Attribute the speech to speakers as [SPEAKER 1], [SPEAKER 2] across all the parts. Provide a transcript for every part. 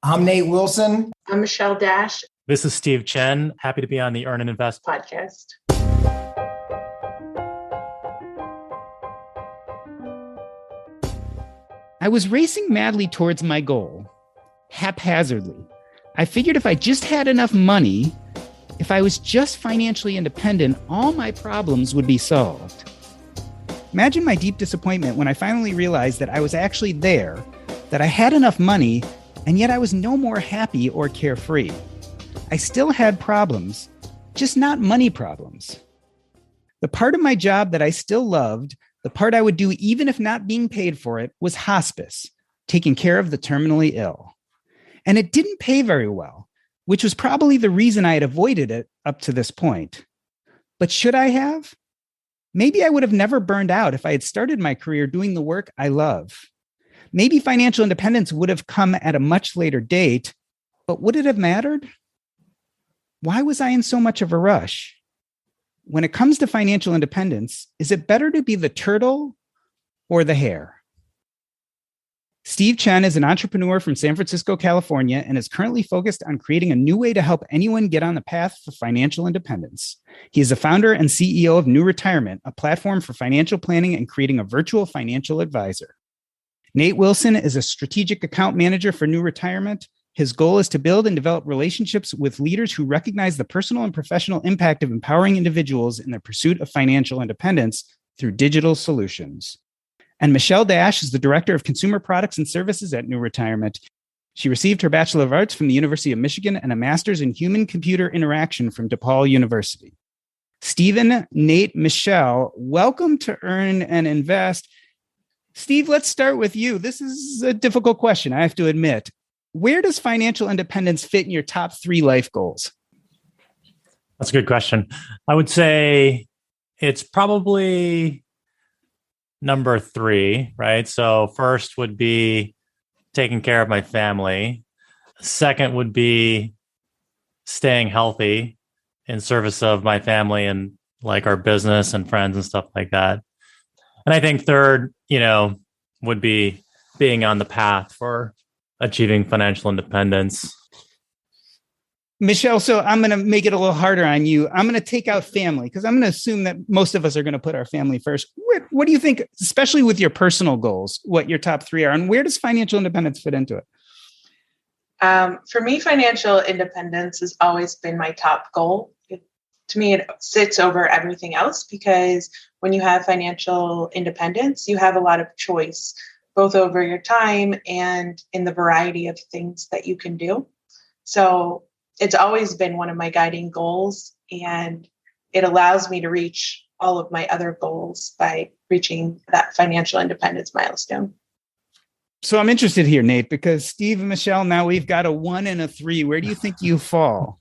[SPEAKER 1] I'm Nate Wilson.
[SPEAKER 2] I'm Michelle Dash.
[SPEAKER 3] This is Steve Chen. Happy to be on the Earn and Invest
[SPEAKER 2] podcast.
[SPEAKER 4] I was racing madly towards my goal, haphazardly. I figured if I just had enough money, if I was just financially independent, all my problems would be solved. Imagine my deep disappointment when I finally realized that I was actually there, that I had enough money, and yet I was no more happy or carefree. I still had problems, just not money problems. The part of my job that I still loved, the part I would do even if not being paid for it, was hospice, taking care of the terminally ill. And it didn't pay very well, which was probably the reason I had avoided it up to this point. But should I have? Maybe I would have never burned out if I had started my career doing the work I love. Maybe financial independence would have come at a much later date, but would it have mattered? Why was I in so much of a rush? When it comes to financial independence, is it better to be the turtle or the hare? Steve Chen is an entrepreneur from San Francisco, California, and is currently focused on creating a new way to help anyone get on the path for financial independence. He is the founder and CEO of New Retirement, a platform for financial planning and creating a virtual financial advisor. Nate Wilson is a strategic account manager for New Retirement. His goal is to build and develop relationships with leaders who recognize the personal and professional impact of empowering individuals in their pursuit of financial independence through digital solutions. And Michelle Dash is the Director of Consumer Products and Services at New Retirement. She received her Bachelor of Arts from the University of Michigan and a Master's in Human-Computer Interaction from DePaul University. Stephen, Nate, Michelle, welcome to Earn and Invest. Steve, let's start with you. This is a difficult question, I have to admit. Where does financial independence fit in your top 3 life goals?
[SPEAKER 3] That's a good question. I would say it's probably number 3, right? So first would be taking care of my family. Second would be staying healthy in service of my family and like our business and friends and stuff like that. And I think third, would be being on the path for achieving financial independence.
[SPEAKER 4] Michelle, so I'm going to make it a little harder on you. I'm going to take out family because I'm going to assume that most of us are going to put our family first. What do you think, especially with your personal goals, what your top 3 are, and where does financial independence fit into it?
[SPEAKER 2] For me, financial independence has always been my top goal. To me, it sits over everything else because when you have financial independence, you have a lot of choice, both over your time and in the variety of things that you can do. So it's always been one of my guiding goals, and it allows me to reach all of my other goals by reaching that financial independence milestone.
[SPEAKER 4] So I'm interested here, Nate, because Steve and Michelle, now we've got a 1 and a 3. Where do you think you fall?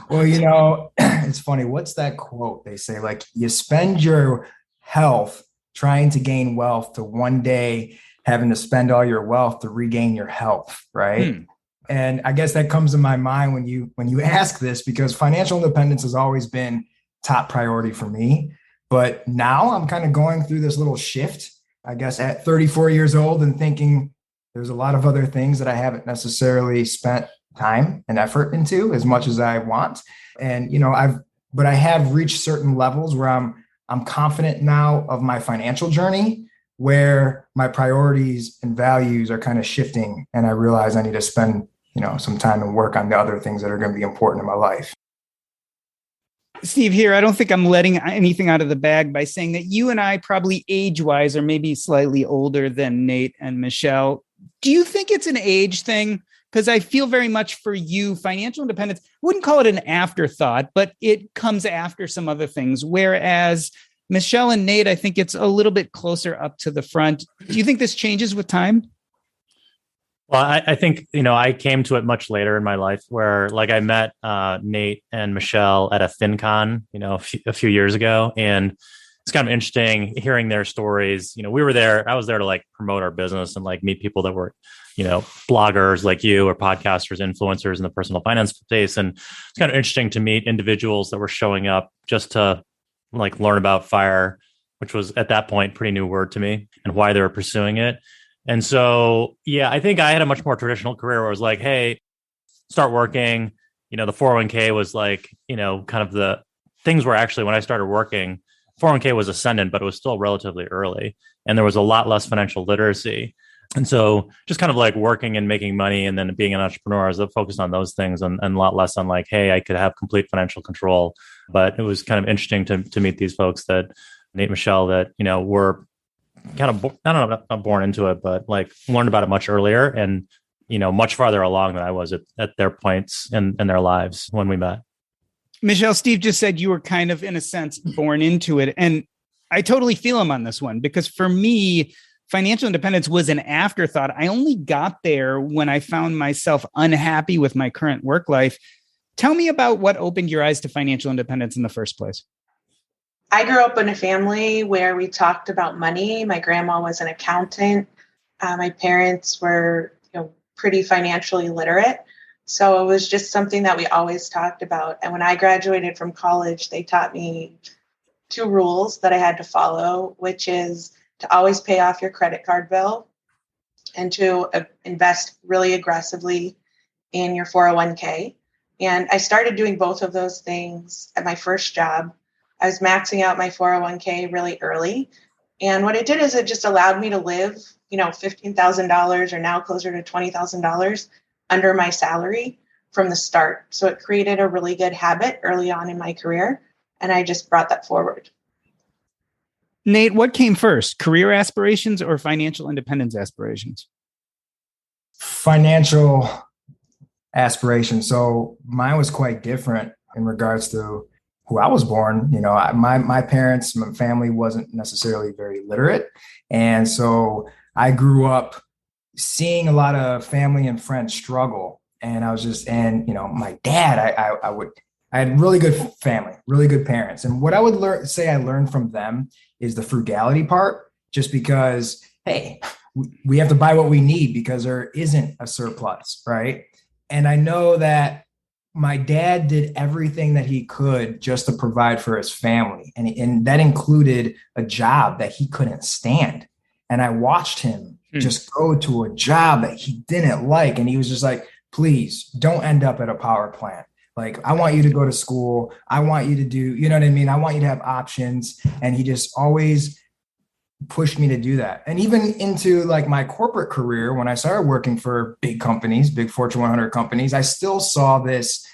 [SPEAKER 1] Well, it's funny. What's that quote? They say, like, you spend your health trying to gain wealth to one day having to spend all your wealth to regain your health, right? And I guess that comes to my mind when you ask this, because financial independence has always been top priority for me. But now I'm kind of going through this little shift, I guess, at 34 years old and thinking there's a lot of other things that I haven't necessarily spent time and effort into as much as I want. And, I have reached certain levels where I'm confident now of my financial journey, where my priorities and values are kind of shifting. And I realize I need to spend, some time and work on the other things that are going to be important in my life.
[SPEAKER 4] Steve, here, I don't think I'm letting anything out of the bag by saying that you and I probably age-wise are maybe slightly older than Nate and Michelle. Do you think it's an age thing? Because I feel very much for you, financial independence, wouldn't call it an afterthought, but it comes after some other things. Whereas Michelle and Nate, I think it's a little bit closer up to the front. Do you think this changes with time?
[SPEAKER 3] Well, I think, I came to it much later in my life where like I met Nate and Michelle at a FinCon, a few years ago. And it's kind of interesting hearing their stories. I was there to like promote our business and like meet people that were, bloggers like you or podcasters, influencers in the personal finance space. And it's kind of interesting to meet individuals that were showing up just to like learn about FIRE, which was at that point pretty new word to me, and why they were pursuing it. And so, yeah, I think I had a much more traditional career where it was like, hey, start working. The 401k was like, kind of the things were actually, when I started working, 401k was ascendant, but it was still relatively early. And there was a lot less financial literacy. And so just kind of like working and making money and then being an entrepreneur, I was focused on those things and a lot less on like, hey, I could have complete financial control. But it was kind of interesting to meet these folks that Nate, Michelle, that, were kind of, I don't know, not born into it, but like learned about it much earlier and, much farther along than I was at their points in their lives when we met.
[SPEAKER 4] Michelle, Steve just said you were kind of, in a sense, born into it. And I totally feel him on this one, because for me, financial independence was an afterthought. I only got there when I found myself unhappy with my current work life. Tell me about what opened your eyes to financial independence in the first place.
[SPEAKER 2] I grew up in a family where we talked about money. My grandma was an accountant. My parents were, pretty financially literate. So it was just something that we always talked about. And when I graduated from college, they taught me 2 rules that I had to follow, which is to always pay off your credit card bill and to invest really aggressively in your 401k. And I started doing both of those things at my first job. I was maxing out my 401k really early. And what it did is it just allowed me to live, $15,000 or now closer to $20,000 under my salary from the start. So it created a really good habit early on in my career. And I just brought that forward.
[SPEAKER 4] Nate, what came first, career aspirations or financial independence aspirations?
[SPEAKER 1] Financial aspirations. So mine was quite different in regards to who I was born. My parents, my family wasn't necessarily very literate. And so I grew up seeing a lot of family and friends struggle. And I was just, my dad, I had really good family, really good parents. And what I would I learned from them is the frugality part, just because, hey, we have to buy what we need because there isn't a surplus, right? And I know that my dad did everything that he could just to provide for his family. And that included a job that he couldn't stand. And I watched him just go to a job that he didn't like. And he was just like, please don't end up at a power plant. Like, I want you to go to school. I want you to do, you know what I mean? I want you to have options. And he just always pushed me to do that. And even into like my corporate career, when I started working for big companies, big Fortune 100 companies, I still saw these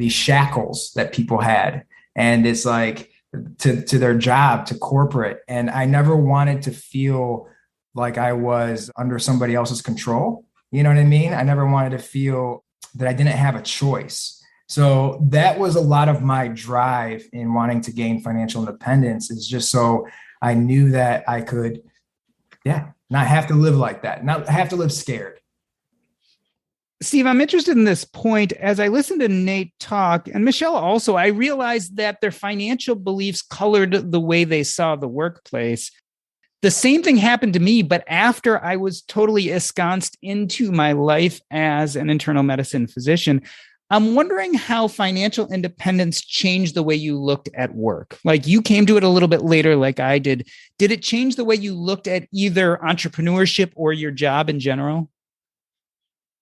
[SPEAKER 1] shackles that people had. And it's like to their job, to corporate. And I never wanted to feel like I was under somebody else's control. You know what I mean? I never wanted to feel that I didn't have a choice. So that was a lot of my drive in wanting to gain financial independence, is just so I knew that I could, not have to live like that, not have to live scared.
[SPEAKER 4] Steve, I'm interested in this point. As I listened to Nate talk, and Michelle also, I realized that their financial beliefs colored the way they saw the workplace. The same thing happened to me, but after I was totally ensconced into my life as an internal medicine physician. I'm wondering how financial independence changed the way you looked at work. Like, you came to it a little bit later, like I did. Did it change the way you looked at either entrepreneurship or your job in general?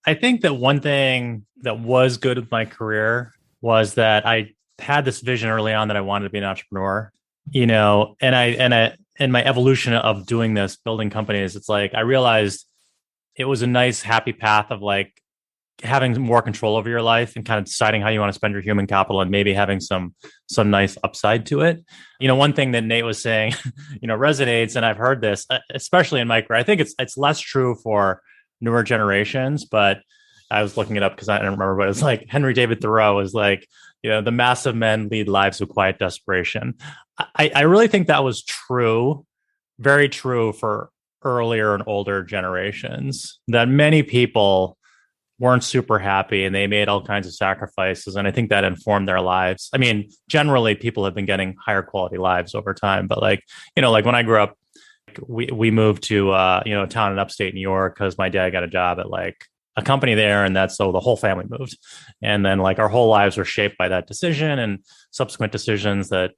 [SPEAKER 3] I think that one thing that was good with my career was that I had this vision early on that I wanted to be an entrepreneur, and my evolution of doing this, building companies, it's like I realized it was a nice, happy path of like having more control over your life and kind of deciding how you want to spend your human capital and maybe having some nice upside to it. One thing that Nate was saying, resonates, and I've heard this, especially in my career. I think it's less true for newer generations, but I was looking it up because I don't remember, but it's like Henry David Thoreau is like, the mass of men lead lives of quiet desperation. I really think that was true, very true for earlier and older generations, that many people weren't super happy and they made all kinds of sacrifices. And I think that informed their lives. I mean, generally people have been getting higher quality lives over time, but like when I grew up, we moved to a town in upstate New York because my dad got a job at like a company there, and so the whole family moved. And then like our whole lives were shaped by that decision and subsequent decisions that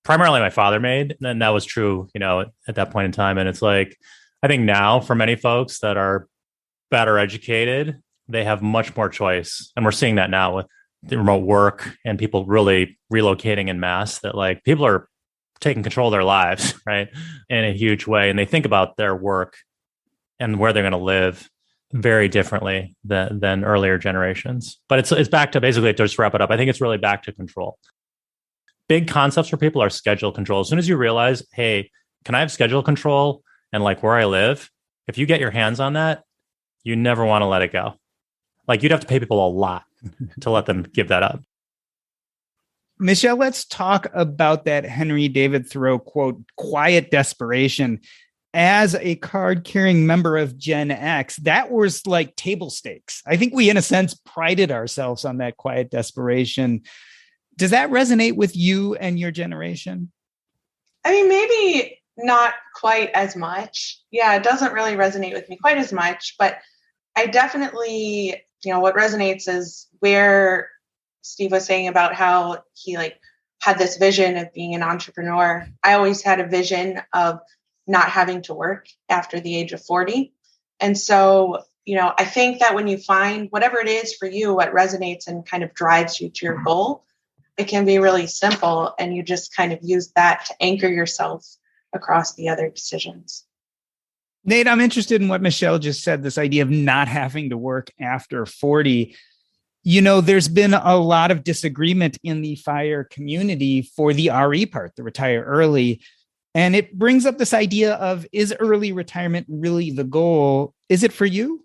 [SPEAKER 3] primarily my father made. And that was true, at that point in time. And it's like, I think now for many folks that are better educated, they have much more choice. And we're seeing that now with the remote work and people really relocating en masse, that like people are taking control of their lives, right, in a huge way. And they think about their work and where they're going to live very differently than earlier generations. But it's back to basically, to just wrap it up, I think it's really back to control. Big concepts for people are schedule control. As soon as you realize, hey, can I have schedule control and like where I live? If you get your hands on that, you never want to let it go. Like you'd have to pay people a lot to let them give that up.
[SPEAKER 4] Michelle, let's talk about that Henry David Thoreau quote, quiet desperation. As a card-carrying member of Gen X, that was like table stakes. I think we, in a sense, prided ourselves on that quiet desperation. Does that resonate with you and your generation?
[SPEAKER 2] I mean, maybe not quite as much. Yeah, it doesn't really resonate with me quite as much, but I definitely, what resonates is where Steve was saying about how he like had this vision of being an entrepreneur. I always had a vision of not having to work after the age of 40. And so, I think that when you find whatever it is for you, what resonates and kind of drives you to your goal, it can be really simple. And you just kind of use that to anchor yourself across the other decisions.
[SPEAKER 4] Nate, I'm interested in what Michelle just said, this idea of not having to work after 40. There's been a lot of disagreement in the FIRE community for the RE part, the retire early. And it brings up this idea of, is early retirement really the goal? Is it for you?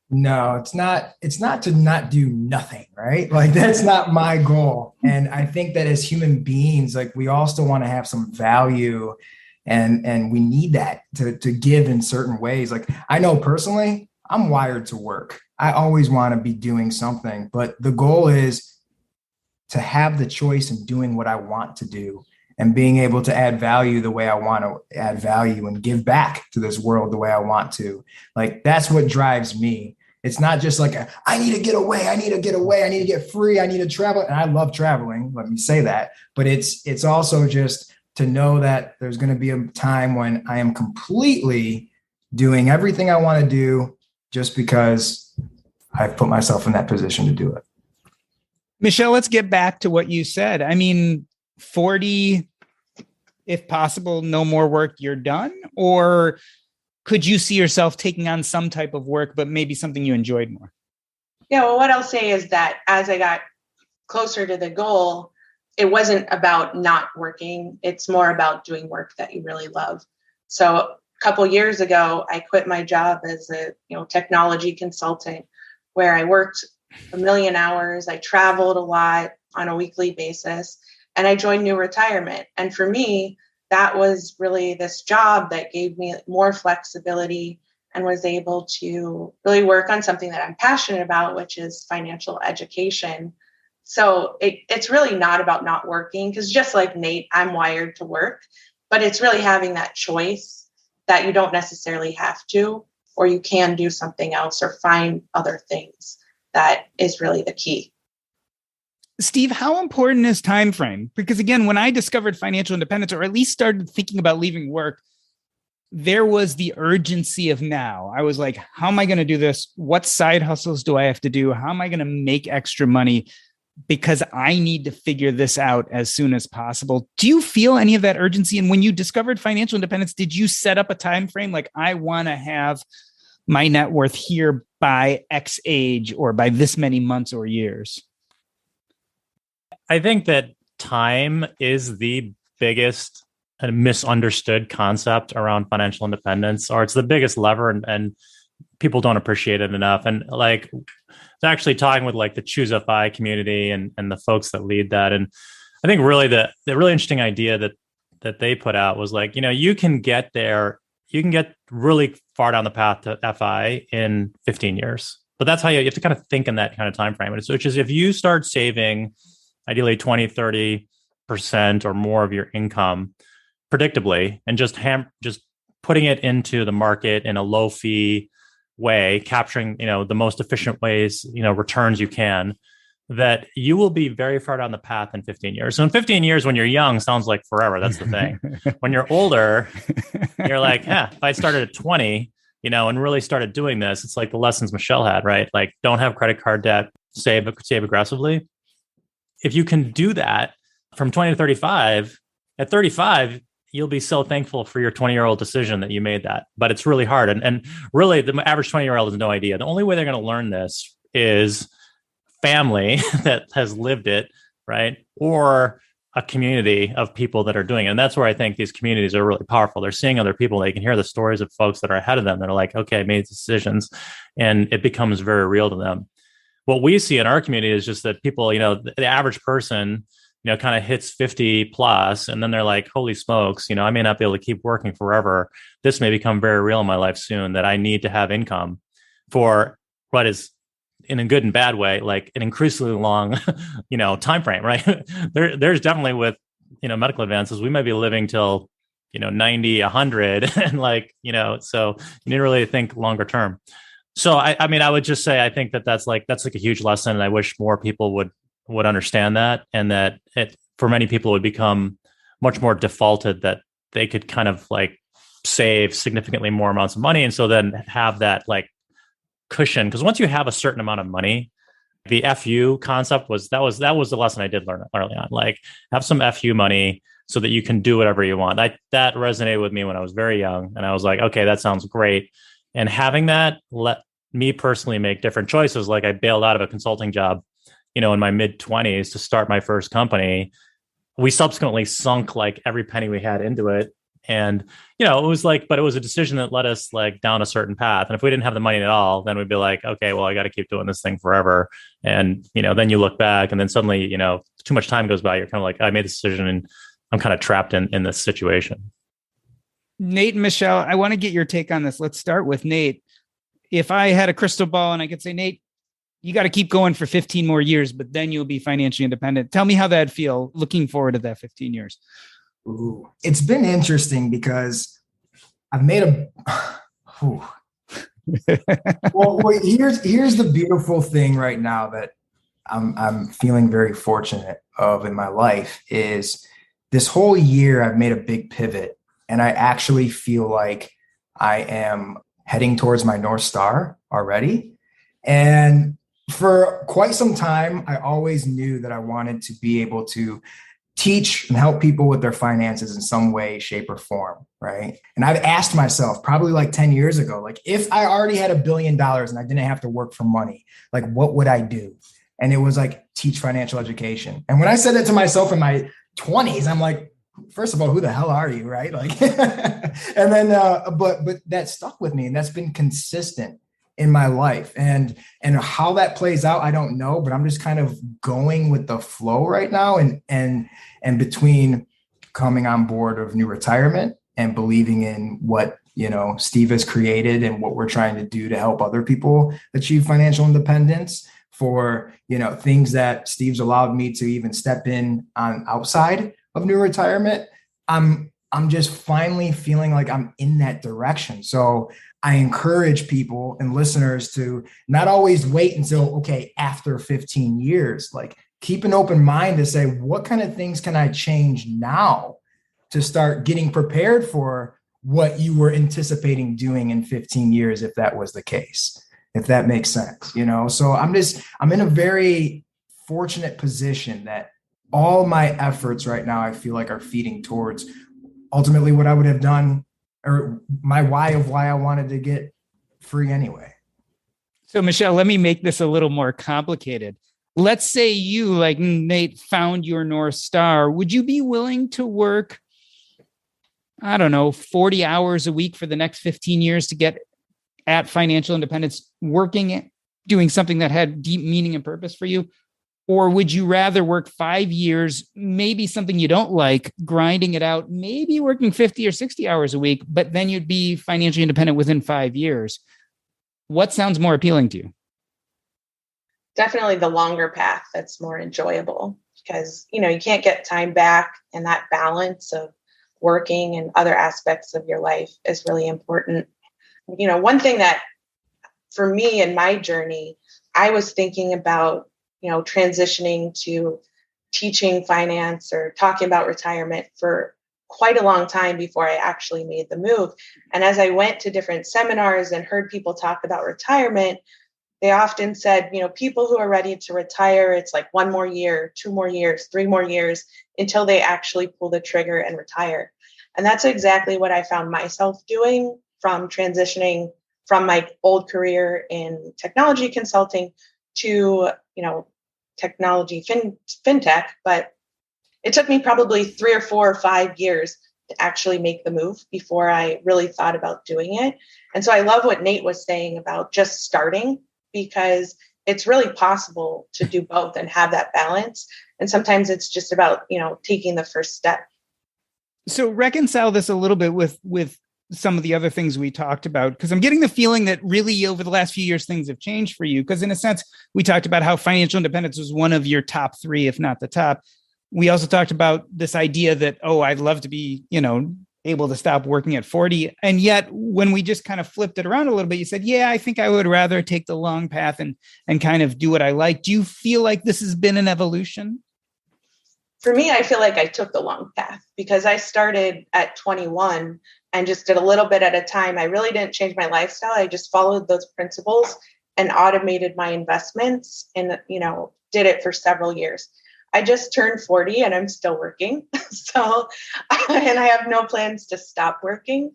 [SPEAKER 1] No, it's not. It's not to not do nothing, right? Like that's not my goal. And I think that as human beings, like we all still want to have some value and we need that to give in certain ways. Like I know personally, I'm wired to work. I always want to be doing something, but the goal is to have the choice in doing what I want to do and being able to add value the way I want to add value and give back to this world the way I want to. Like, that's what drives me. It's not just like, I need to get away. I need to get free. I need to travel. And I love traveling. Let me say that. But it's also just to know that there's going to be a time when I am completely doing everything I want to do just because I've put myself in that position to do it.
[SPEAKER 4] Michelle, let's get back to what you said. I mean, 40, if possible, no more work, you're done? Or could you see yourself taking on some type of work, but maybe something you enjoyed more?
[SPEAKER 2] Yeah, well, what I'll say is that as I got closer to the goal, it wasn't about not working. It's more about doing work that you really love. So a couple years ago, I quit my job as a technology consultant, where I worked 1 million hours. I traveled a lot on a weekly basis, and I joined New Retirement. And for me, that was really this job that gave me more flexibility and was able to really work on something that I'm passionate about, which is financial education. So it's really not about not working, because just like Nate, I'm wired to work, but it's really having that choice that you don't necessarily have to, or you can do something else or find other things. That is really the key.
[SPEAKER 4] Steve, how important is time frame? Because again, when I discovered financial independence, or at least started thinking about leaving work, there was the urgency of now. I was like, how am I going to do this? What side hustles do I have to do? How am I going to make extra money? Because I need to figure this out as soon as possible. Do you feel any of that urgency? And when you discovered financial independence, did you set up a time frame? Like, I want to have my net worth here by X age or by this many months or years?
[SPEAKER 3] I think that time is the biggest misunderstood concept around financial independence, or it's the biggest lever, and people don't appreciate it enough. And like, actually talking with like the Choose FI community and the folks that lead that. And I think really the really interesting idea that they put out was like, you can get there, you can get really far down the path to FI in 15 years. But that's how you have to kind of think in that kind of time frame. Which is if you start saving ideally 20, 30% or more of your income predictably, and just putting it into the market in a low fee way, capturing, the most efficient ways, returns you can, that you will be very far down the path in 15 years. So in 15 years, when you're young, sounds like forever. That's the thing. When you're older, you're like, if I started at 20, and really started doing this, it's like the lessons Michelle had, right? Like, don't have credit card debt, save aggressively. If you can do that from 20 to 35, at 35, you'll be so thankful for your 20-year-old decision that you made that. But it's really hard. And really, the average 20-year-old has no idea. The only way they're going to learn this is family that has lived it, right? Or a community of people that are doing it. And that's where I think these communities are really powerful. They're seeing other people. They can hear the stories of folks that are ahead of them that are like, okay, I made decisions, and it becomes very real to them. What we see in our community is just that people, the average person, kind of hits 50 plus, and then they're like, holy smokes, I may not be able to keep working forever. This may become very real in my life soon, that I need to have income for what is, in a good and bad way, like an increasingly long, time frame, right? There's definitely, with, medical advances, we might be living till, 90, 100, and so you need to really think longer term. So I would just say, I think that's like a huge lesson, and I wish more people would understand that, and that it, for many people, would become much more defaulted, that they could kind of like save significantly more amounts of money, and so then have that like cushion. Because once you have a certain amount of money, the FU concept was the lesson I did learn early on. Like, have some FU money so that you can do whatever you want. That resonated with me when I was very young, and I was like, okay, that sounds great. And having that let me personally make different choices. Like, I bailed out of a consulting job, in my mid 20s to start my first company. We subsequently sunk like every penny we had into it. And, it was like, but it was a decision that led us like down a certain path. And if we didn't have the money at all, then we'd be like, okay, well, I got to keep doing this thing forever. And, then you look back, and then suddenly, too much time goes by. You're kind of like, I made the decision, and I'm kind of trapped in this situation.
[SPEAKER 4] Nate and Michelle, I want to get your take on this. Let's start with Nate. If I had a crystal ball and I could say, Nate, you got to keep going for 15 more years, but then you'll be financially independent. Tell me how that'd feel looking forward to that 15 years.
[SPEAKER 1] Ooh, it's been interesting because I've made well, here's the beautiful thing right now that I'm feeling very fortunate of in my life is this whole year I've made a big pivot, and I actually feel like I am heading towards my North Star already. And for quite some time, I always knew that I wanted to be able to teach and help people with their finances in some way, shape, or form, right? And I've asked myself probably like 10 years ago, like, if I already had $1 billion and I didn't have to work for money, like, what would I do? And it was like, teach financial education. And when I said that to myself in my 20s, I'm like, first of all, who the hell are you, right? Like, and then, but that stuck with me, and that's been consistent in my life. And how that plays out, I don't know, but I'm just kind of going with the flow right now. And between coming on board of New Retirement and believing in what, Steve has created and what we're trying to do to help other people achieve financial independence, for, things that Steve's allowed me to even step in on outside of New Retirement, I'm just finally feeling like I'm in that direction. So I encourage people and listeners to not always wait until, okay, after 15 years, like, keep an open mind to say, what kind of things can I change now to start getting prepared for what you were anticipating doing in 15 years, if that was the case, if that makes sense, So I'm in a very fortunate position that all my efforts right now, I feel like, are feeding towards ultimately what I would have done, or my why of why I wanted to get free anyway.
[SPEAKER 4] So, Michelle, let me make this a little more complicated. Let's say you, like Nate, found your North Star. Would you be willing to work, 40 hours a week for the next 15 years to get at financial independence, doing something that had deep meaning and purpose for you? Or would you rather work 5 years, maybe something you don't like, grinding it out, maybe working 50 or 60 hours a week, but then you'd be financially independent within 5 years? What sounds more appealing to you?
[SPEAKER 2] Definitely the longer path that's more enjoyable, because, you can't get time back, and that balance of working and other aspects of your life is really important. One thing that for me in my journey, I was thinking about, transitioning to teaching finance or talking about retirement for quite a long time before I actually made the move. And as I went to different seminars and heard people talk about retirement, they often said, people who are ready to retire, it's like 1 more year, 2 more years, 3 more years until they actually pull the trigger and retire. And that's exactly what I found myself doing from transitioning from my old career in technology consulting to, technology fintech. But it took me probably 3 or 4 or 5 years to actually make the move before I really thought about doing it. And so I love what Nate was saying about just starting, because it's really possible to do both and have that balance. And sometimes it's just about, taking the first step.
[SPEAKER 4] So reconcile this a little bit with some of the other things we talked about, because I'm getting the feeling that really over the last few years, things have changed for you. Because in a sense, we talked about how financial independence was one of your top 3, if not the top. We also talked about this idea that, I'd love to be, able to stop working at 40. And yet when we just kind of flipped it around a little bit, you said, yeah, I think I would rather take the long path and kind of do what I like. Do you feel like this has been an evolution?
[SPEAKER 2] For me, I feel like I took the long path because I started at 21 and just did a little bit at a time. I really didn't change my lifestyle. I just followed those principles and automated my investments and, did it for several years. I just turned 40 and I'm still working. So, and I have no plans to stop working.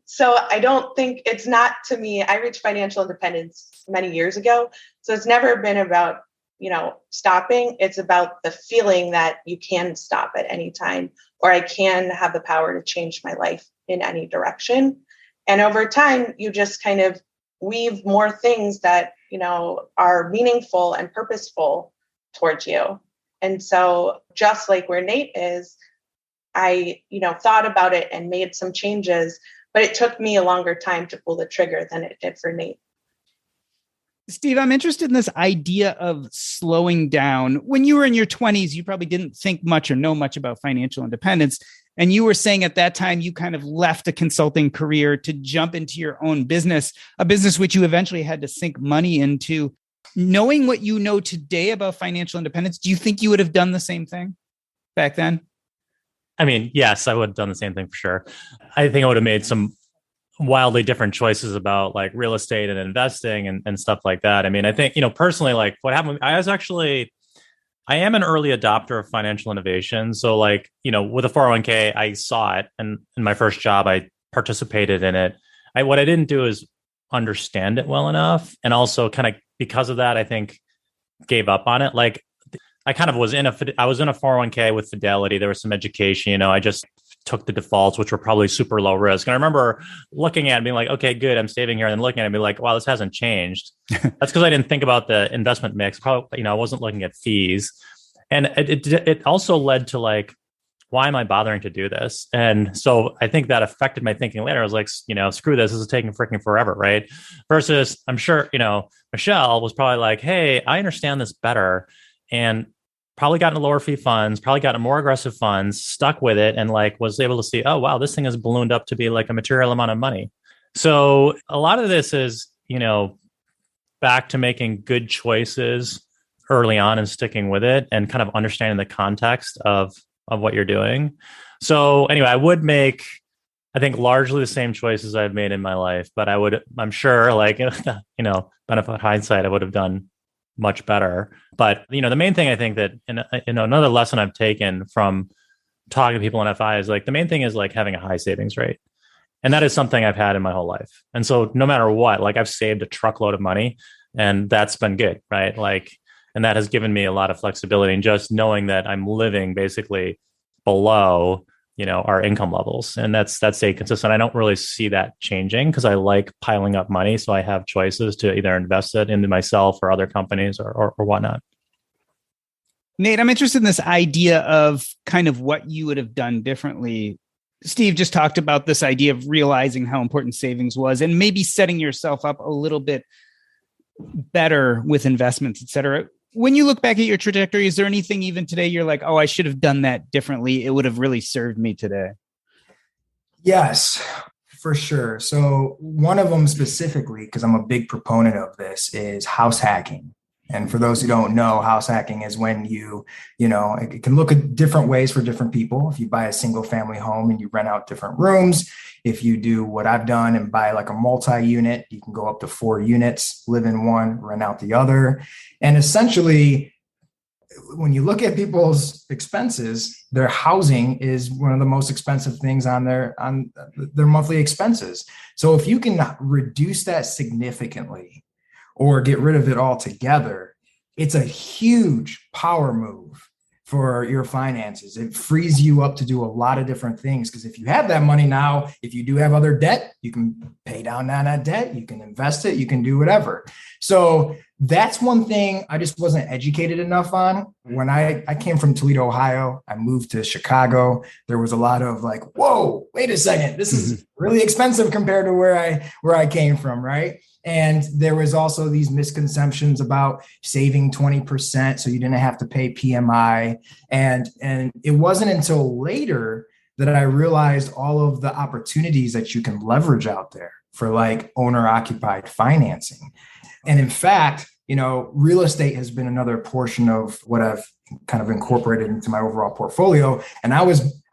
[SPEAKER 2] So I don't think it's not, to me, I reached financial independence many years ago. So it's never been about, stopping. It's about the feeling that you can stop at any time, or I can have the power to change my life in any direction. And over time, you just kind of weave more things that, are meaningful and purposeful towards you. And so just like where Nate is, I, thought about it and made some changes, but it took me a longer time to pull the trigger than it did for Nate.
[SPEAKER 4] Steve, I'm interested in this idea of slowing down. When you were in your 20s, you probably didn't think much or know much about financial independence. And you were saying at that time, you kind of left a consulting career to jump into your own business, a business which you eventually had to sink money into. Knowing what you know today about financial independence, do you think you would have done the same thing back then?
[SPEAKER 3] I mean, yes, I would have done the same thing for sure. I think I would have made some wildly different choices about like real estate and investing and stuff like that. I mean, I think, personally, like what happened, I am an early adopter of financial innovation. So like, with a 401k, I saw it. And in my first job, I participated in it. What I didn't do is understand it well enough. And also kind of because of that, I think gave up on it. Like I was in a 401k with Fidelity. There was some education, I just took the defaults, which were probably super low risk. And I remember looking at it and being like, okay, good, I'm saving here. And then looking at it and being like, wow, this hasn't changed. That's because I didn't think about the investment mix. Probably, I wasn't looking at fees. And it also led to like, why am I bothering to do this? And so I think that affected my thinking later. I was like, screw this. This is taking freaking forever, right? Versus I'm sure, Michelle was probably like, hey, I understand this better. And probably gotten lower fee funds, probably gotten more aggressive funds, stuck with it, and like was able to see, oh, wow, this thing has ballooned up to be like a material amount of money. So a lot of this is, back to making good choices early on and sticking with it and kind of understanding the context of what you're doing. So anyway, I would make, I think, largely the same choices I've made in my life, but I'm sure like, benefit of hindsight, I would have done much better. But, the main thing I think that, another lesson I've taken from talking to people in FI is like, the main thing is like having a high savings rate. And that is something I've had in my whole life. And so no matter what, like I've saved a truckload of money and that's been good, right? Like, and that has given me a lot of flexibility and just knowing that I'm living basically below, our income levels. And that's stayed consistent. I don't really see that changing because I like piling up money. So I have choices to either invest it into myself or other companies or whatnot.
[SPEAKER 4] Nate, I'm interested in this idea of kind of what you would have done differently. Steve just talked about this idea of realizing how important savings was and maybe setting yourself up a little bit better with investments, et cetera. When you look back at your trajectory, is there anything even today you're like, oh, I should have done that differently? It would have really served me today.
[SPEAKER 1] Yes, for sure. So one of them specifically, because I'm a big proponent of this, is house hacking. And for those who don't know, house hacking is when it can look at different ways for different people. If you buy a single family home and you rent out different rooms, if you do what I've done and buy like a multi-unit, you can go up to 4 units, live in one, rent out the other. And essentially, when you look at people's expenses, their housing is one of the most expensive things on their monthly expenses. So if you can reduce that significantly or get rid of it altogether, it's a huge power move for your finances. It frees you up to do a lot of different things, because if you have that money now, if you do have other debt, you can pay down that debt, you can invest it, you can do whatever. So that's one thing I just wasn't educated enough on. When I came from Toledo, Ohio, I moved to Chicago. There was a lot of like, whoa, wait a second, this is really expensive compared to where I came from, right? And there was also these misconceptions about saving 20% so you didn't have to pay PMI. And it wasn't until later that I realized all of the opportunities that you can leverage out there for like owner-occupied financing. And in fact, real estate has been another portion of what I've kind of incorporated into my overall portfolio. And I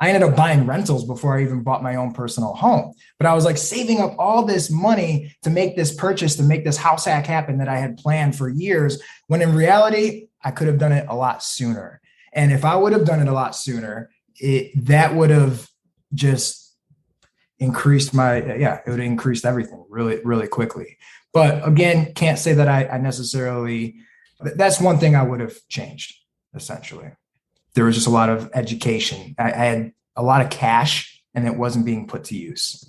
[SPEAKER 1] ended up buying rentals before I even bought my own personal home. But I was like saving up all this money to make this purchase, to make this house hack happen that I had planned for years, when in reality, I could have done it a lot sooner. And if I would have done it a lot sooner, that would have just increased it would have increased everything really, really quickly. But again, can't say that I necessarily, that's one thing I would have changed, essentially. There was just a lot of education. I had a lot of cash and it wasn't being put to use.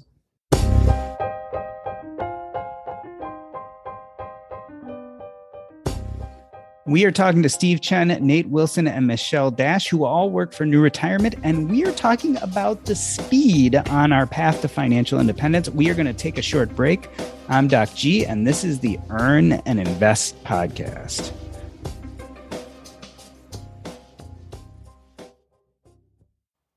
[SPEAKER 4] We are talking to Steve Chen, Nate Wilson, and Michelle Dash, who all work for New Retirement. And we are talking about the speed on our path to financial independence. We are going to take a short break. I'm Doc G, and this is the Earn and Invest podcast.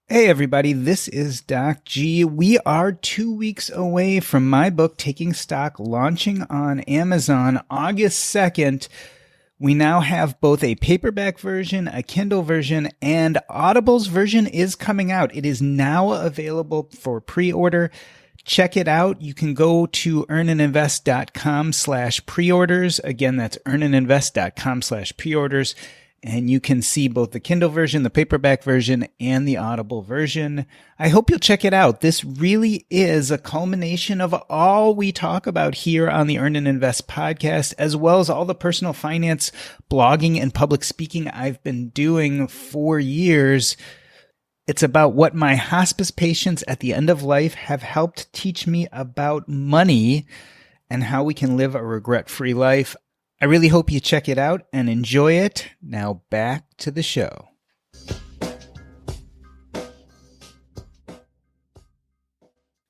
[SPEAKER 4] Hey, everybody, this is Doc G. We are 2 weeks away from my book, Taking Stock, launching on Amazon August 2nd. We now have both a paperback version, a Kindle version, and Audible's version is coming out. It is now available for pre-order. Check it out. You can go to earnandinvest.com/preorders. Again, that's earnandinvest.com/preorders. And you can see both the Kindle version, the paperback version, and the Audible version. I hope you'll check it out. This really is a culmination of all we talk about here on the Earn and Invest podcast, as well as all the personal finance blogging and public speaking I've been doing for years. It's about what my hospice patients at the end of life have helped teach me about money and how we can live a regret-free life. I really hope you check it out and enjoy it. Now back to the show.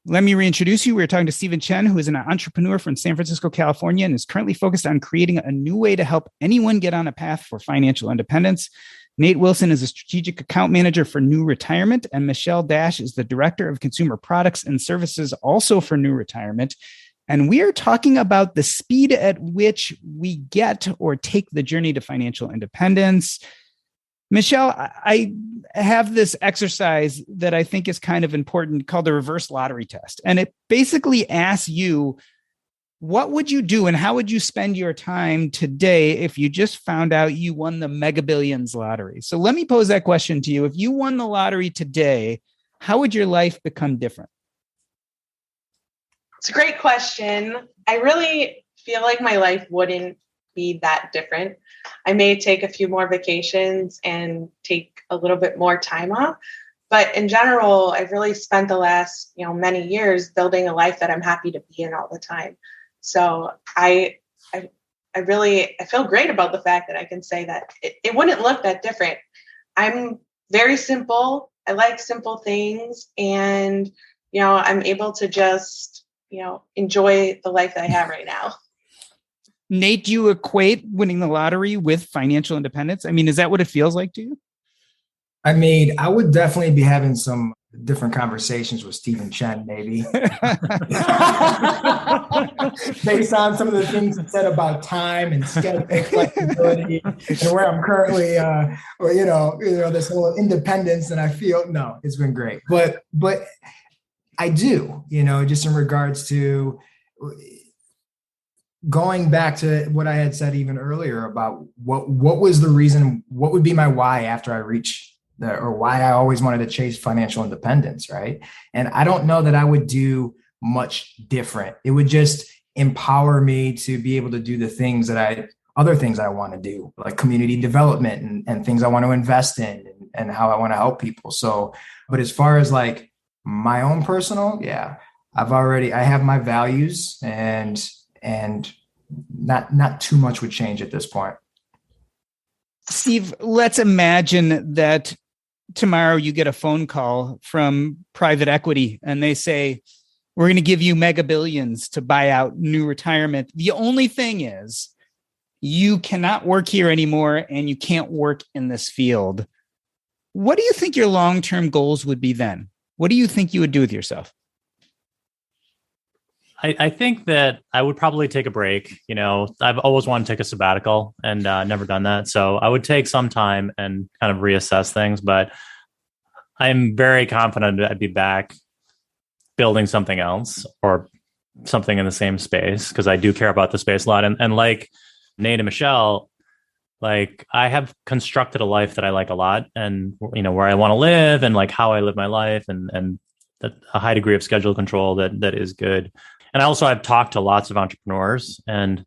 [SPEAKER 4] Let me reintroduce you. We're talking to Stephen Chen, who is an entrepreneur from San Francisco, California, and is currently focused on creating a new way to help anyone get on a path for financial independence. Nate Wilson is a strategic account manager for New Retirement, and Michelle Dash is the director of consumer products and services also for New Retirement. And we are talking about the speed at which we get or take the journey to financial independence. Michelle, I have this exercise that I think is kind of important called the reverse lottery test. And it basically asks you, what would you do and how would you spend your time today if you just found out you won the Mega Billions lottery? So let me pose that question to you. If you won the lottery today, how would your life become different?
[SPEAKER 2] It's a great question. I really feel like my life wouldn't be that different. I may take a few more vacations and take a little bit more time off. But in general, I've really spent the last, many years building a life that I'm happy to be in all the time. So I feel great about the fact that I can say that it wouldn't look that different. I'm very simple. I like simple things. And, I'm able to just enjoy the life that I have right now.
[SPEAKER 4] Nate, do you equate winning the lottery with financial independence? I mean, is that what it feels like to you?
[SPEAKER 1] I mean, I would definitely be having some different conversations with Stephen Chen, maybe. Based on some of the things he said about time and schedule flexibility and where I'm currently, or this whole independence. And I feel, no, it's been great. But I do, just in regards to going back to what I had said even earlier about what was the reason, what would be my why after I reach or why I always wanted to chase financial independence, right? And I don't know that I would do much different. It would just empower me to be able to do the other things I want to do, like community development and things I want to invest in and how I want to help people. So, but as far as like my own personal, yeah, I have my values and not too much would change at this point.
[SPEAKER 4] Steve, let's imagine that tomorrow you get a phone call from private equity and they say, we're going to give you mega billions to buy out new retirement. The only thing is you cannot work here anymore and you can't work in this field. What do you think your long-term goals would be then? What do you think you would do with yourself?
[SPEAKER 3] I think that I would probably take a break. I've always wanted to take a sabbatical and never done that. So I would take some time and kind of reassess things, but I'm very confident I'd be back building something else or something in the same space because I do care about the space a lot. And like Nate and Michelle, like I have constructed a life that I like a lot and, where I want to live and like how I live my life and a high degree of schedule control that is good. And also I've talked to lots of entrepreneurs and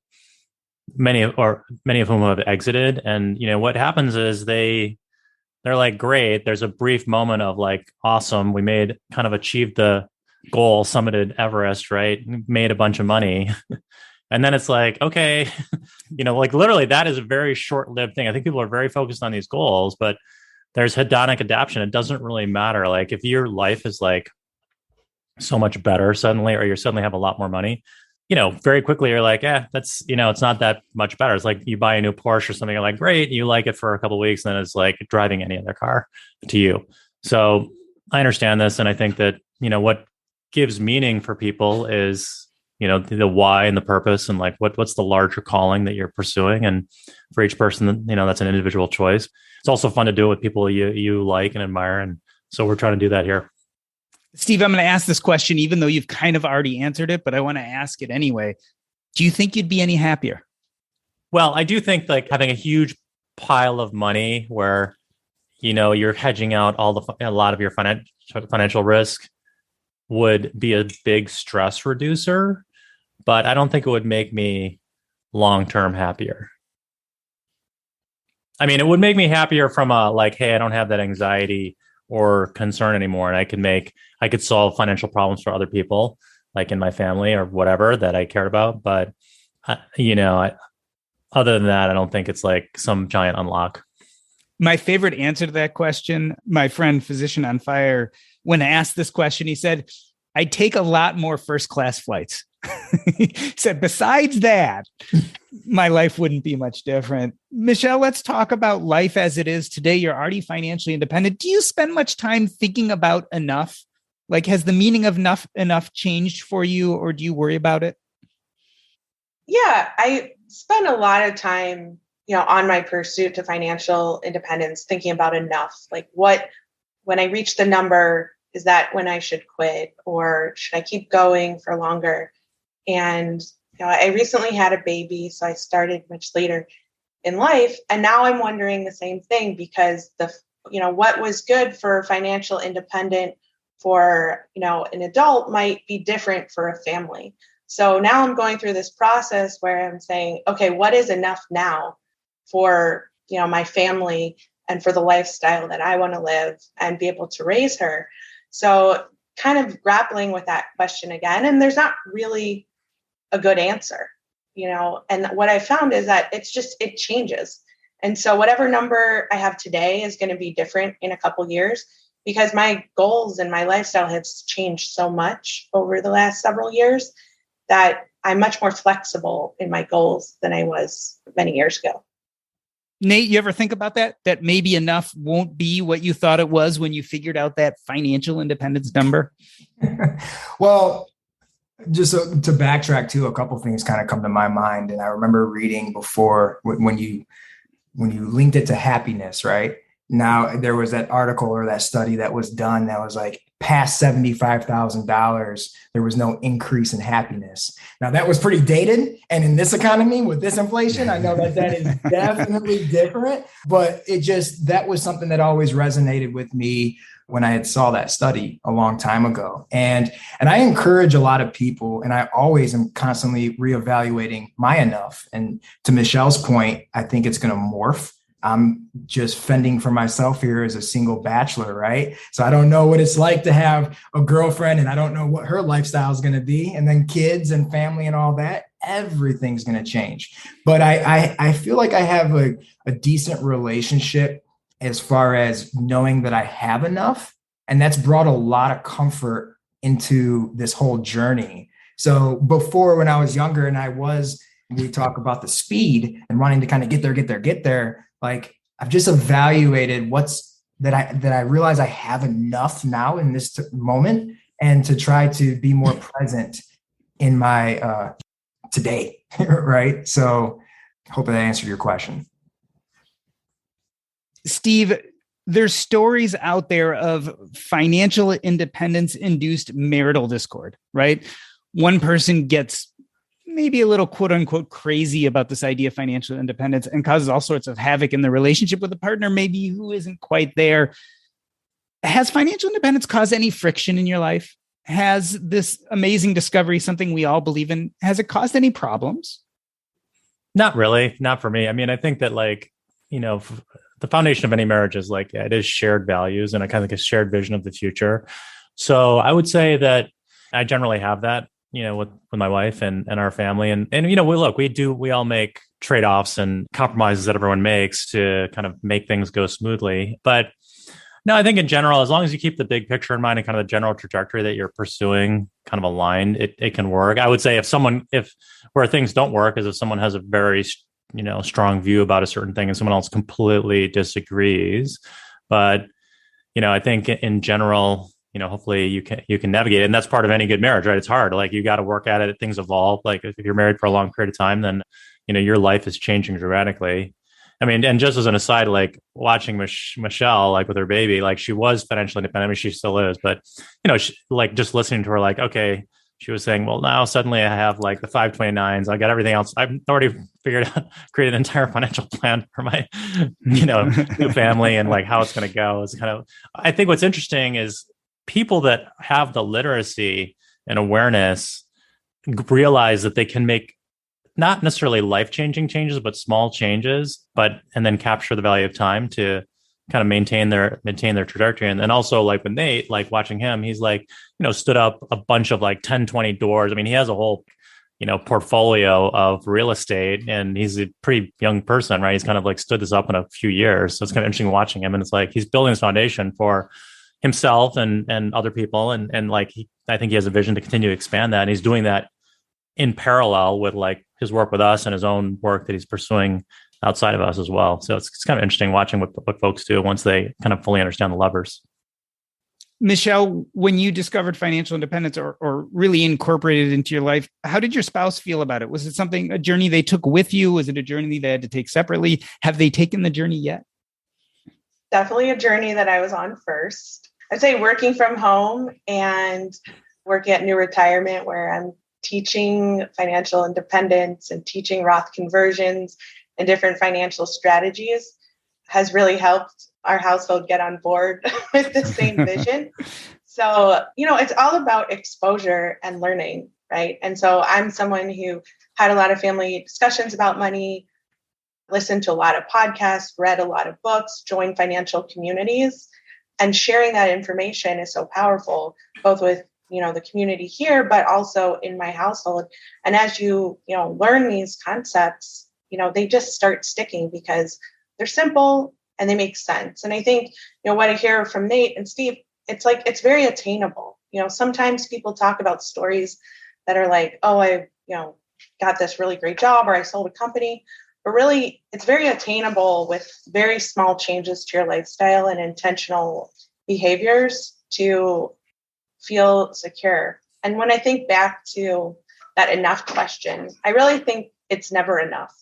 [SPEAKER 3] many of whom have exited. And, what happens is they're like, great. There's a brief moment of like, awesome. We kind of achieved the goal, summited Everest, right? Made a bunch of money. And then it's like, okay, like literally that is a very short-lived thing. I think people are very focused on these goals, but there's hedonic adaptation. It doesn't really matter. Like if your life is like so much better suddenly, or you suddenly have a lot more money, very quickly you're like, that's, it's not that much better. It's like you buy a new Porsche or something. You're like, great. You like it for a couple of weeks. And then it's like driving any other car to you. So I understand this. And I think that, what gives meaning for people is, the why and the purpose and like, what's the larger calling that you're pursuing. And for each person, that's an individual choice. It's also fun to do it with people you like and admire. And so we're trying to do that here.
[SPEAKER 4] Steve, I'm going to ask this question, even though you've kind of already answered it, but I want to ask it anyway. Do you think you'd be any happier?
[SPEAKER 3] Well, I do think like having a huge pile of money where, you're hedging out a lot of your financial risk would be a big stress reducer, but I don't think it would make me long-term happier. I mean, it would make me happier from hey, I don't have that anxiety or concern anymore. And I could solve financial problems for other people, like in my family or whatever that I cared about. But, other than that, I don't think it's like some giant unlock.
[SPEAKER 4] My favorite answer to that question, my friend, Physician on Fire, when asked this question, he said, I take a lot more first-class flights. He said, besides that, my life wouldn't be much different. Michelle, let's talk about life as it is today. You're already financially independent. Do you spend much time thinking about enough? Like, has the meaning of enough changed for you, or do you worry about it?
[SPEAKER 2] Yeah, I spend a lot of time, on my pursuit to financial independence, thinking about enough. Like when I reach the number, is that when I should quit, or should I keep going for longer? And I recently had a baby, so I started much later in life, and now I'm wondering the same thing because what was good for financial independent for an adult might be different for a family. So now I'm going through this process where I'm saying, okay, what is enough now for my family and for the lifestyle that I want to live and be able to raise her? So kind of grappling with that question again. And there's not really a good answer, and what I found is that it changes. And so whatever number I have today is going to be different in a couple years because my goals and my lifestyle have changed so much over the last several years that I'm much more flexible in my goals than I was many years ago.
[SPEAKER 4] Nate, you ever think about that? That maybe enough won't be what you thought it was when you figured out that financial independence number?
[SPEAKER 1] Well, just to backtrack too, a couple of things kind of come to my mind. And I remember reading before when you linked it to happiness, right? Now there was that article or that study that was done that was like past $75,000, there was no increase in happiness. Now that was pretty dated. And in this economy with this inflation, I know that is definitely different, but that was something that always resonated with me when I had saw that study a long time ago. And I encourage a lot of people, and I always am constantly reevaluating my enough. And to Michelle's point, I think it's going to morph. I'm just fending for myself here as a single bachelor, right? So I don't know what it's like to have a girlfriend, and I don't know what her lifestyle is going to be. And then kids and family and all that, everything's going to change. But I feel like I have a decent relationship as far as knowing that I have enough. And that's brought a lot of comfort into this whole journey. So before, when I was younger and we talk about the speed and wanting to kind of get there. Like I've just evaluated that I realize I have enough now in this moment, and to try to be more present in my today. Right. So hope that answered your question.
[SPEAKER 4] Steve, there's stories out there of financial independence induced marital discord, right? One person gets maybe a little quote unquote crazy about this idea of financial independence and causes all sorts of havoc in the relationship with a partner, maybe who isn't quite there. Has financial independence caused any friction in your life? Has this amazing discovery, something we all believe in, has it caused any problems?
[SPEAKER 3] Not really. Not for me. I mean, I think that the foundation of any marriage is it is shared values and a kind of like a shared vision of the future. So I would say that I generally have that, with my wife and our family. And we all make trade-offs and compromises that everyone makes to kind of make things go smoothly. But no, I think in general, as long as you keep the big picture in mind and kind of the general trajectory that you're pursuing kind of aligned, it can work. I would say if where things don't work is if someone has a very strong view about a certain thing and someone else completely disagrees. But, I think in general, hopefully you can navigate it. And that's part of any good marriage, right? It's hard. Like you got to work at it. Things evolve. Like if you're married for a long period of time, then, your life is changing dramatically. I mean, and just as an aside, like watching Michelle, like with her baby, like she was financially independent. I mean, she still is, but, just listening to her, like, okay, she was saying, well, now suddenly I have like the 529s. I got everything else. I've already figured out, created an entire financial plan for my, new family and like how it's going to go. It's kind of, I think what's interesting is people that have the literacy and awareness realize that they can make not necessarily life-changing changes, but small changes, and then capture the value of time to kind of maintain their trajectory. And then also like with Nate, like watching him, he's like, stood up a bunch of like 10, 20 doors. I mean, he has a whole, portfolio of real estate, and he's a pretty young person, right? He's kind of like stood this up in a few years. So it's kind of interesting watching him. And it's like, he's building this foundation for himself and other people. And like, I think he has a vision to continue to expand that. And he's doing that in parallel with like his work with us and his own work that he's pursuing outside of us as well. So it's kind of interesting watching what folks do once they kind of fully understand the levers.
[SPEAKER 4] Michelle, when you discovered financial independence or really incorporated it into your life, how did your spouse feel about it? Was it a journey they took with you? Was it a journey they had to take separately? Have they taken the journey yet?
[SPEAKER 2] Definitely a journey that I was on first. I'd say working from home and working at New Retirement, where I'm teaching financial independence and teaching Roth conversions and different financial strategies has really helped our household get on board with the same vision. So, it's all about exposure and learning, right? And so I'm someone who had a lot of family discussions about money, listened to a lot of podcasts, read a lot of books, joined financial communities, and sharing that information is so powerful, both with the community here, but also in my household. And as you learn these concepts, they just start sticking because they're simple and they make sense. And I think, what I hear from Nate and Steve, it's very attainable. Sometimes people talk about stories that are like, oh, I got this really great job, or I sold a company. But really, it's very attainable with very small changes to your lifestyle and intentional behaviors to feel secure. And when I think back to that enough question, I really think it's never enough.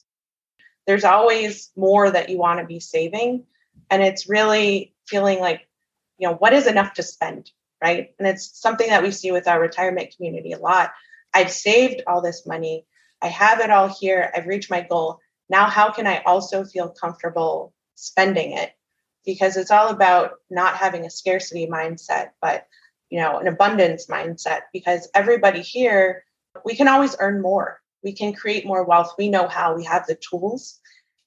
[SPEAKER 2] There's always more that you want to be saving. And it's really feeling like, what is enough to spend, right? And it's something that we see with our retirement community a lot. I've saved all this money. I have it all here. I've reached my goal. Now, how can I also feel comfortable spending it? Because it's all about not having a scarcity mindset, but an abundance mindset, because everybody here, we can always earn more. We can create more wealth. We know how. We have the tools.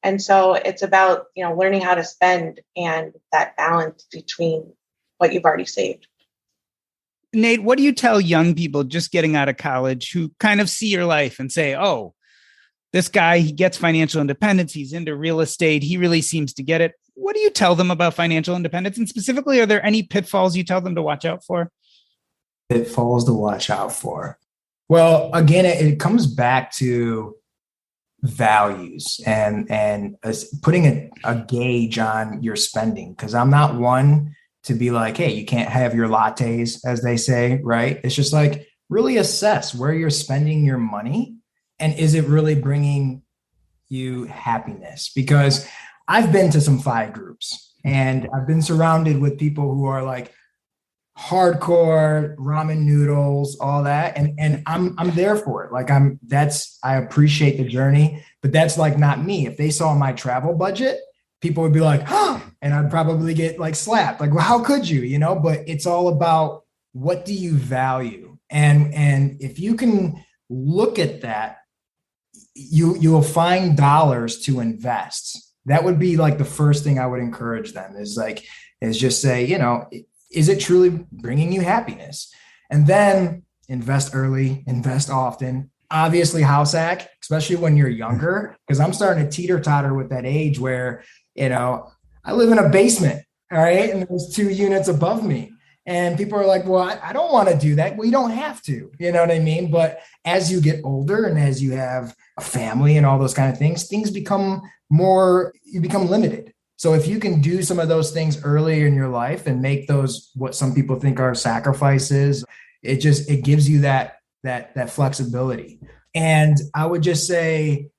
[SPEAKER 2] And so it's about, learning how to spend and that balance between what you've already saved.
[SPEAKER 4] Nate, what do you tell young people just getting out of college who kind of see your life and say, oh, this guy, he gets financial independence. He's into real estate. He really seems to get it. What do you tell them about financial independence? And specifically, are there any pitfalls you tell them to watch out for?
[SPEAKER 1] Pitfalls to watch out for. Well, again, it comes back to values and putting a gauge on your spending. Because I'm not one to be like, hey, you can't have your lattes, as they say, right? It's just like really assess where you're spending your money and is it really bringing you happiness? Because I've been to some FI groups and I've been surrounded with people who are like hardcore ramen noodles, all that. And I'm there for it. Like I appreciate the journey, but that's like not me. If they saw my travel budget, people would be like, huh, and I'd probably get like slapped. Like, well, how could you, but it's all about what do you value? And if you can look at that, you'll find dollars to invest. That would be like the first thing I would encourage them is just say, is it truly bringing you happiness? And then invest early, invest often. Obviously, house hack, especially when you're younger, because I'm starting to teeter-totter with that age where, I live in a basement, all right? And there's 2 units above me. And people are like, well, I don't want to do that. Well, you don't have to, you know what I mean? But as you get older and as you have a family and all those kind of things become you become limited. So if you can do some of those things early in your life and make those what some people think are sacrifices, it gives you that flexibility. And I would just say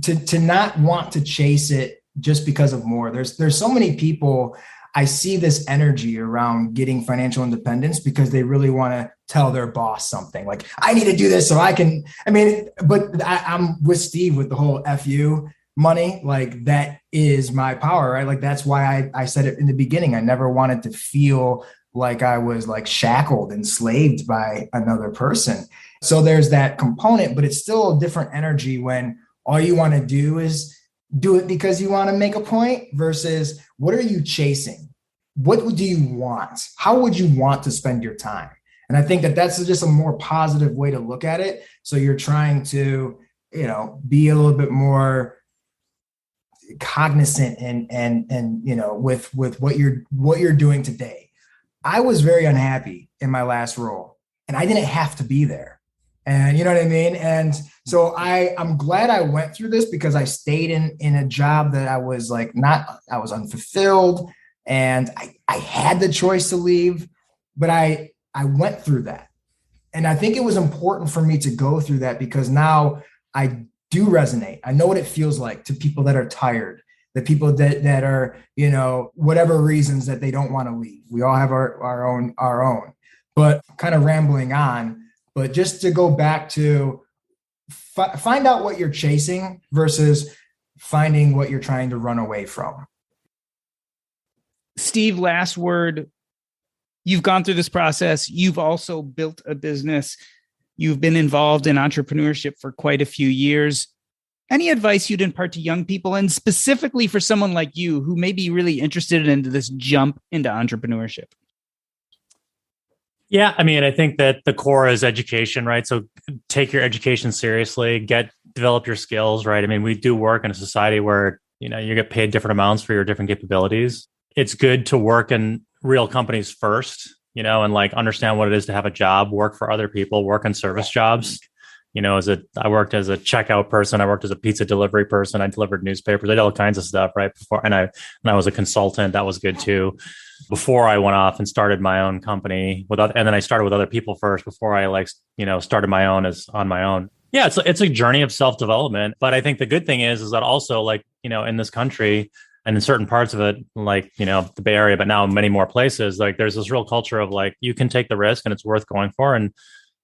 [SPEAKER 1] to not want to chase it just because of more. There's so many people. I see this energy around getting financial independence because they really want to tell their boss something like, I need to do this so I can, but I'm with Steve with the whole FU money. Like that is my power, right? Like that's why I said it in the beginning. I never wanted to feel like I was like shackled, enslaved by another person. So there's that component, but it's still a different energy when all you want to do is do it because you want to make a point versus what are you chasing? What do you want? How would you want to spend your time? And I think that's just a more positive way to look at it. So you're trying to, be a little bit more cognizant and with what you're doing today. I was very unhappy in my last role and I didn't have to be there. And you know what I mean? And so I'm glad I went through this because I stayed in a job that I was like, I was unfulfilled and I had the choice to leave, but I went through that. And I think it was important for me to go through that because now I do resonate. I know what it feels like to people that are tired, the people that are, whatever reasons that they don't want to leave. We all have our own, but kind of rambling on. But just to go back to find out what you're chasing versus finding what you're trying to run away from.
[SPEAKER 4] Steve, last word. You've gone through this process. You've also built a business. You've been involved in entrepreneurship for quite a few years. Any advice you'd impart to young people, and specifically for someone like you who may be really interested in this jump into entrepreneurship?
[SPEAKER 3] Yeah, I think that the core is education, right? So take your education seriously, develop your skills, right? We do work in a society where, you get paid different amounts for your different capabilities. It's good to work in real companies first, and like understand what it is to have a job, work for other people, work in service jobs. I worked as a checkout person. I worked as a pizza delivery person. I delivered newspapers. I did all kinds of stuff right before. And I was a consultant. That was good too. Before I went off and started my own company and then I started with other people first before I started my own on my own. Yeah, it's a journey of self-development. But I think the good thing is that also in this country and in certain parts of it, the Bay Area, but now many more places, there's this real culture of you can take the risk and it's worth going for. And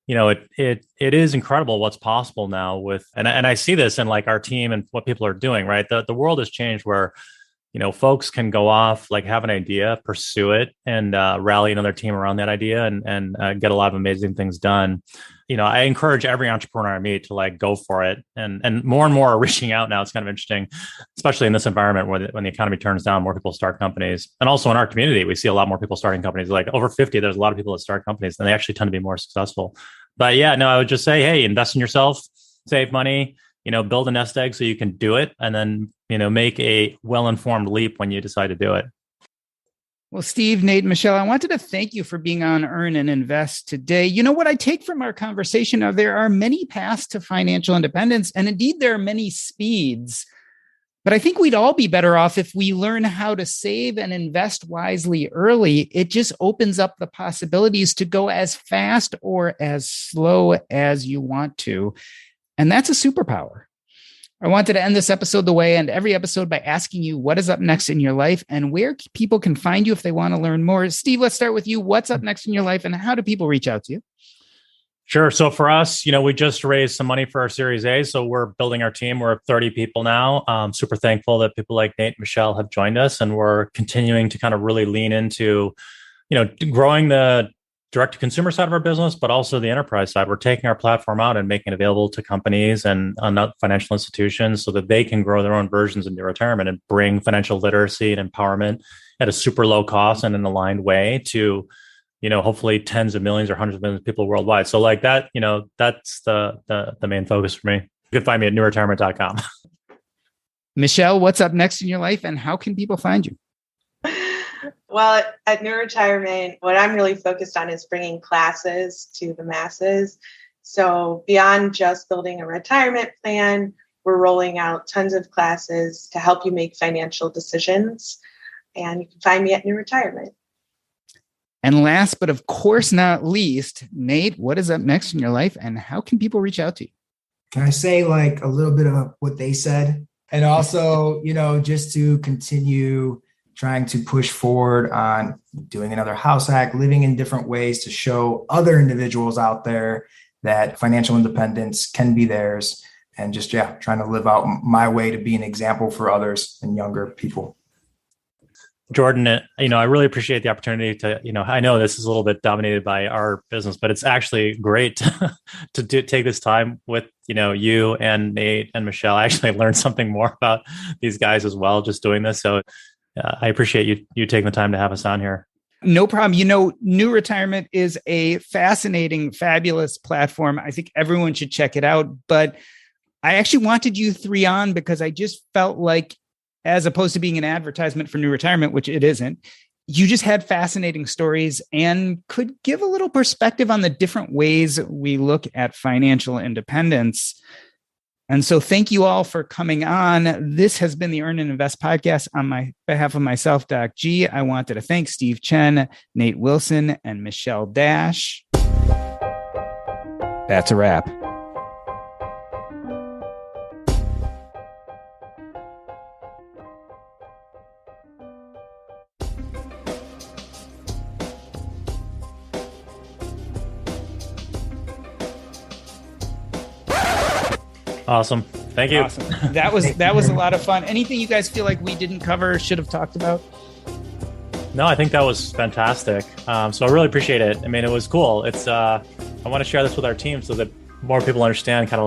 [SPEAKER 3] it is incredible what's possible now and I see this in our team and what people are doing, right? The world has changed where, folks can go off, have an idea, pursue it, and rally another team around that idea and get a lot of amazing things done. I encourage every entrepreneur I meet to go for it. And more are reaching out now. It's kind of interesting, especially in this environment where when the economy turns down, more people start companies. And also in our community, we see a lot more people starting companies. Over 50, there's a lot of people that start companies and they actually tend to be more successful. But yeah, no, I would just say, hey, invest in yourself, save money, build a nest egg so you can do it. And then, make a well-informed leap when you decide to do it.
[SPEAKER 4] Well, Steve, Nate, Michelle, I wanted to thank you for being on Earn and Invest today. What I take from our conversation are there are many paths to financial independence, and indeed there are many speeds. But I think we'd all be better off if we learn how to save and invest wisely early. It just opens up the possibilities to go as fast or as slow as you want to. And that's a superpower. I wanted to end this episode the way I end every episode by asking you what is up next in your life and where people can find you if they want to learn more. Steve, let's start with you. What's up next in your life and how do people reach out to you?
[SPEAKER 3] Sure. So for us, we just raised some money for our Series A. So we're building our team. We're 30 people now. Super thankful that people like Nate and Michelle have joined us, and we're continuing to kind of really lean into, growing the direct-to-consumer side of our business, but also the enterprise side. We're taking our platform out and making it available to companies and financial institutions so that they can grow their own versions into retirement and bring financial literacy and empowerment at a super low cost and an aligned way to, hopefully tens of millions or hundreds of millions of people worldwide. So that, that's the main focus for me. You can find me at newretirement.com.
[SPEAKER 4] Michelle, what's up next in your life and how can people find you?
[SPEAKER 2] Well, at New Retirement, what I'm really focused on is bringing classes to the masses. So beyond just building a retirement plan, we're rolling out tons of classes to help you make financial decisions. And you can find me at New Retirement.
[SPEAKER 4] And last, but of course not least, Nate, what is up next in your life and how can people reach out to you?
[SPEAKER 1] Can I say a little bit of what they said? And also, just to continue trying to push forward on doing another house hack, living in different ways to show other individuals out there that financial independence can be theirs. And just, trying to live out my way to be an example for others and younger people.
[SPEAKER 3] Jordan, I really appreciate the opportunity to, I know this is a little bit dominated by our business, but it's actually great to take this time with, you and Nate and Michelle. I actually learned something more about these guys as well, just doing this. So I appreciate you taking the time to have us on here.
[SPEAKER 4] No problem. New Retirement is a fascinating, fabulous platform. I think everyone should check it out. But I actually wanted you three on because I just felt like, as opposed to being an advertisement for New Retirement, which it isn't, you just had fascinating stories and could give a little perspective on the different ways we look at financial independence. And so thank you all for coming on. This has been the Earn and Invest podcast. On behalf of myself, Doc G, I wanted to thank Steve Chen, Nate Wilson, and Michelle Dash. That's a wrap.
[SPEAKER 3] Awesome. Thank you.
[SPEAKER 4] Awesome. That was a lot of fun. Anything you guys feel like we didn't cover, should have talked about?
[SPEAKER 3] No, I think that was fantastic. So I really appreciate it. I mean, it was cool. It's I want to share this with our team so that more people understand kind of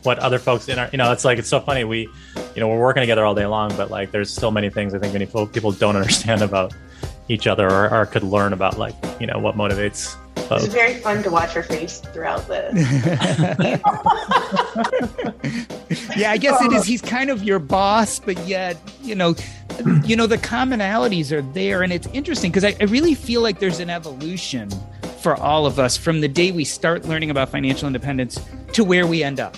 [SPEAKER 3] what other folks in our, it's so funny. We're working together all day long, but there's still many things I think many people don't understand about each other or could learn about what motivates folks.
[SPEAKER 2] It's very fun to watch her face throughout this.
[SPEAKER 4] Yeah, I guess it is. He's kind of your boss, but yet, the commonalities are there. And it's interesting because I really feel like there's an evolution for all of us from the day we start learning about financial independence to where we end up.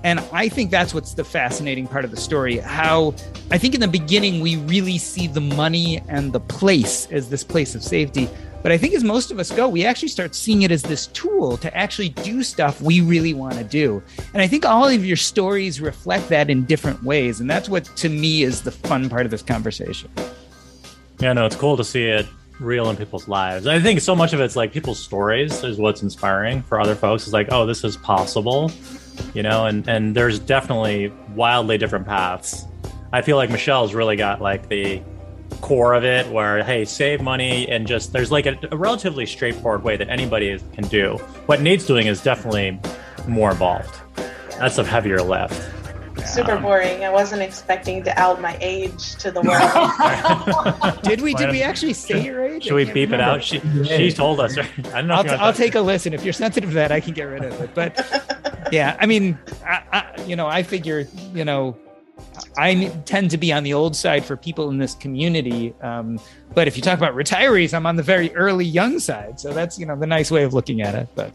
[SPEAKER 4] And I think that's what's the fascinating part of the story. How I think in the beginning, we really see the money and the place as this place of safety. But I think as most of us go, we actually start seeing it as this tool to actually do stuff we really want to do. And I think all of your stories reflect that in different ways. And that's what, to me, is the fun part of this conversation.
[SPEAKER 3] Yeah, no, it's cool to see it real in people's lives. I think so much of it's like people's stories is what's inspiring for other folks. It's like, oh, this is possible, you know, and there's definitely wildly different paths. I feel like Michelle's really got like the core of it where, hey, save money and just there's like a relatively straightforward way that anybody can do. What Nate's doing is definitely more involved. That's a heavier lift.
[SPEAKER 2] Super boring. I wasn't expecting to out my age to the world.
[SPEAKER 4] Did we actually say your age?
[SPEAKER 3] Should we beep it out? She told us. Right? I don't know.
[SPEAKER 4] I'll take a listen. If you're sensitive to that, I can get rid of it. But yeah, I mean, I figure, I tend to be on the old side for people in this community. But if you talk about retirees, I'm on the very early young side. So that's, the nice way of looking at it. But